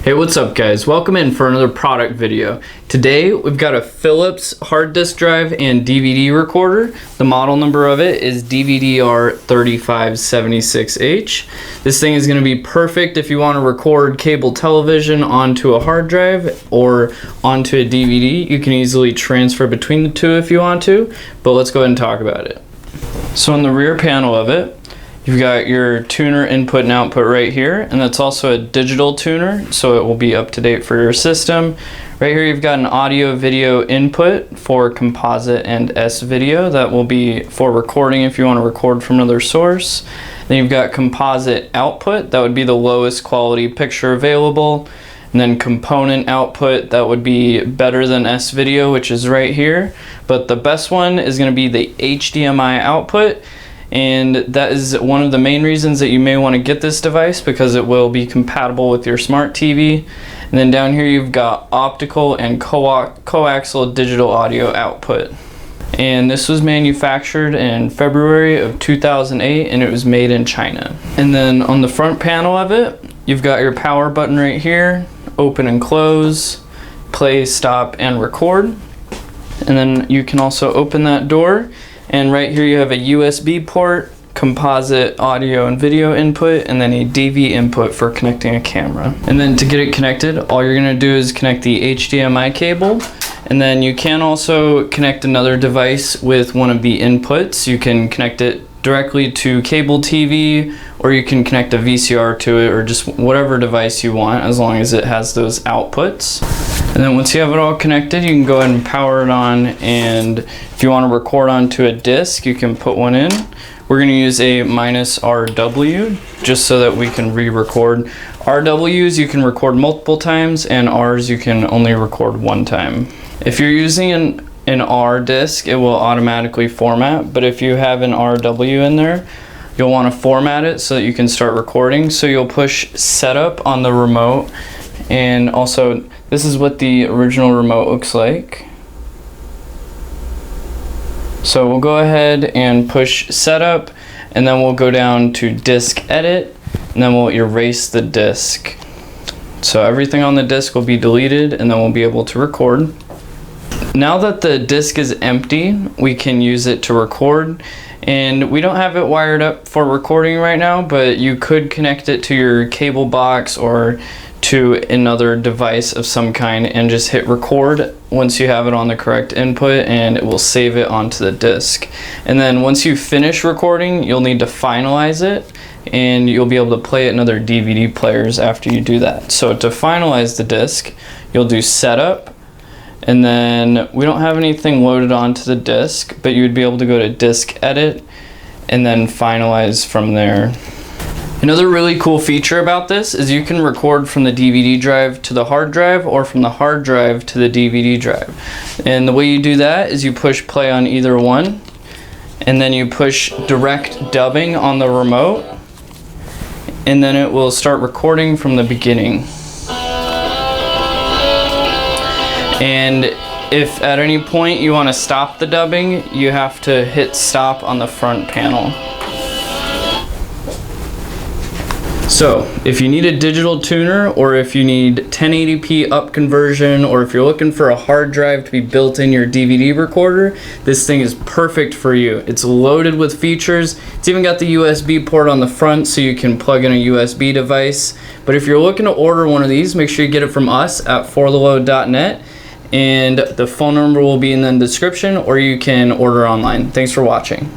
Hey, what's up guys? Welcome in for another product video. Today we've got a Philips hard disk drive and DVD recorder. The model number of it is DVDR3576H. This thing is going to be perfect if you want to record cable television onto a hard drive or onto a DVD. You can easily transfer between the two if you want to, but let's go ahead and talk about it. So in the rear panel of it, you've got your tuner input and output right here, and that's also a digital tuner, so it will be up to date for your system. Right here you've got an audio video input for composite and S video. That will be for recording if you want to record from another source. Then you've got composite output, that would be the lowest quality picture available. And then component output, that would be better than S video, which is right here. But the best one is going to be the HDMI output. And that is one of the main reasons that you may want to get this device, because it will be compatible with your smart TV. And then down here you've got optical and coaxial digital audio output. And this was manufactured in February of 2008, and it was made in China. And then on the front panel of it, you've got your power button right here, open and close, play, stop, and record. And then you can also open that door. And right here you have a USB port, composite audio and video input, and then a DV input for connecting a camera. And then to get it connected, all you're gonna do is connect the HDMI cable, and then you can also connect another device with one of the inputs. You can connect it directly to cable TV, or you can connect a VCR to it, or just whatever device you want, as long as it has those outputs. And then once you have it all connected, you can go ahead and power it on, and if you want to record onto a disc, you can put one in. We're going to use a -RW just so that we can re-record. RWs you can record multiple times, and Rs you can only record one time. If you're using an R disc, it will automatically format, but if you have an RW in there, you'll want to format it so that you can start recording. So you'll push setup on the remote, and also this is what the original remote looks like. So we'll go ahead and push setup, and then we'll go down to disk edit, and then we'll erase the disk. So everything on the disk will be deleted, and then we'll be able to record. Now that the disk is empty, we can use it to record. And we don't have it wired up for recording right now, but you could connect it to your cable box or to another device of some kind and just hit record once you have it on the correct input, and it will save it onto the disk. And then once you finish recording, you'll need to finalize it, and you'll be able to play it in other DVD players after you do that. So to finalize the disk, you'll do setup, and then we don't have anything loaded onto the disk, but you would be able to go to disk edit and then finalize from there. Another really cool feature about this is you can record from the DVD drive to the hard drive, or from the hard drive to the DVD drive. And the way you do that is you push play on either one, and then you push direct dubbing on the remote, and then it will start recording from the beginning. And if at any point you want to stop the dubbing, you have to hit stop on the front panel. So if you need a digital tuner, or if you need 1080p up conversion, or if you're looking for a hard drive to be built in your DVD recorder, this thing is perfect for you. It's loaded with features. It's even got the USB port on the front, so you can plug in a USB device. But if you're looking to order one of these, make sure you get it from us at forthelow.net. And the phone number will be in the description, or you can order online. Thanks for watching.